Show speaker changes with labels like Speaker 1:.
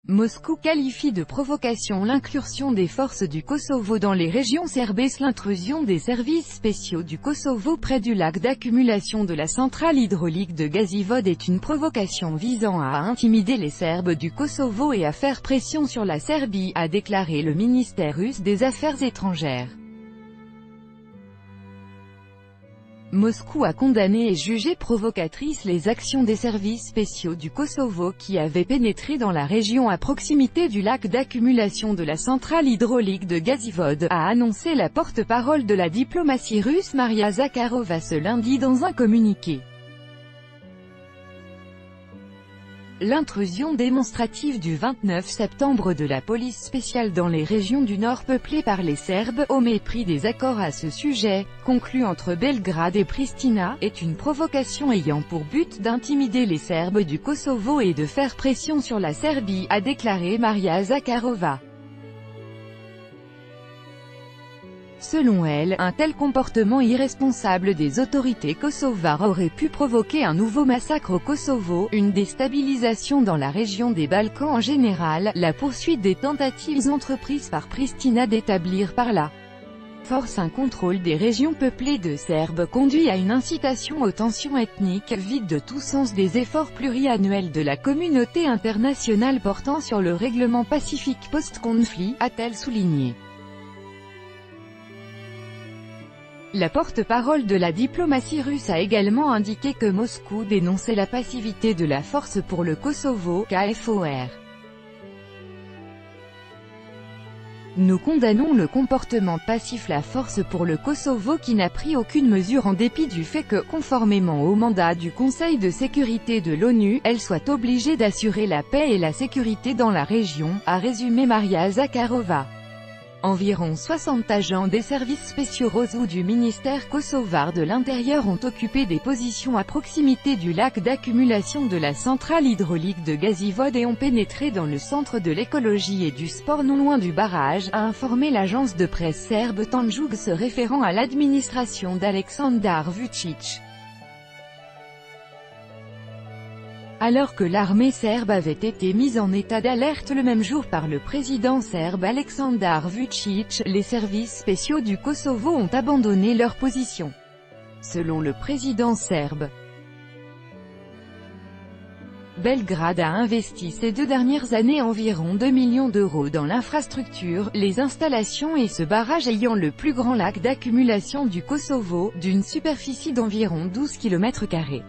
Speaker 1: Moscou qualifie de provocation l'incursion des forces du Kosovo dans les régions serbes. L'intrusion des services spéciaux du Kosovo près du lac d'accumulation de la centrale hydraulique de Gazivode est une provocation visant à intimider les Serbes du Kosovo et à faire pression sur la Serbie, a déclaré le ministère russe des Affaires étrangères. Moscou a condamné et jugé provocatrices les actions des services spéciaux du Kosovo qui avaient pénétré dans la région à proximité du lac d'accumulation de la centrale hydraulique de Gazivode, a annoncé la porte-parole de la diplomatie russe Maria Zakharova ce lundi dans un communiqué. L'intrusion démonstrative du 29 septembre de la police spéciale dans les régions du Nord peuplées par les Serbes, au mépris des accords à ce sujet, conclus entre Belgrade et Pristina, est une provocation ayant pour but d'intimider les Serbes du Kosovo et de faire pression sur la Serbie, a déclaré Maria Zakharova. Selon elle, un tel comportement irresponsable des autorités kosovares aurait pu provoquer un nouveau massacre au Kosovo, une déstabilisation dans la région des Balkans en général, la poursuite des tentatives entreprises par Pristina d'établir par la force un contrôle des régions peuplées de Serbes conduit à une incitation aux tensions ethniques, vide de tout sens des efforts pluriannuels de la communauté internationale portant sur le règlement pacifique post-conflit, a-t-elle souligné. La porte-parole de la diplomatie russe a également indiqué que Moscou dénonçait la passivité de la Force pour le Kosovo, KFOR. Nous condamnons le comportement passif la Force pour le Kosovo qui n'a pris aucune mesure en dépit du fait que, conformément au mandat du Conseil de sécurité de l'ONU, elle soit obligée d'assurer la paix et la sécurité dans la région, a résumé Maria Zakharova. Environ 60 agents des services spéciaux ROS ou du ministère kosovar de l'Intérieur ont occupé des positions à proximité du lac d'accumulation de la centrale hydraulique de Gazivode et ont pénétré dans le centre de l'écologie et du sport non loin du barrage, a informé l'agence de presse serbe Tanjug se référant à l'administration d'Aleksandar Vučić. Alors que l'armée serbe avait été mise en état d'alerte le même jour par le président serbe Aleksandar Vučić, les services spéciaux du Kosovo ont abandonné leur position. Selon le président serbe, Belgrade a investi ces 2 dernières années environ 2 millions d'euros dans l'infrastructure, les installations et ce barrage ayant le plus grand lac d'accumulation du Kosovo, d'une superficie d'environ 12 km².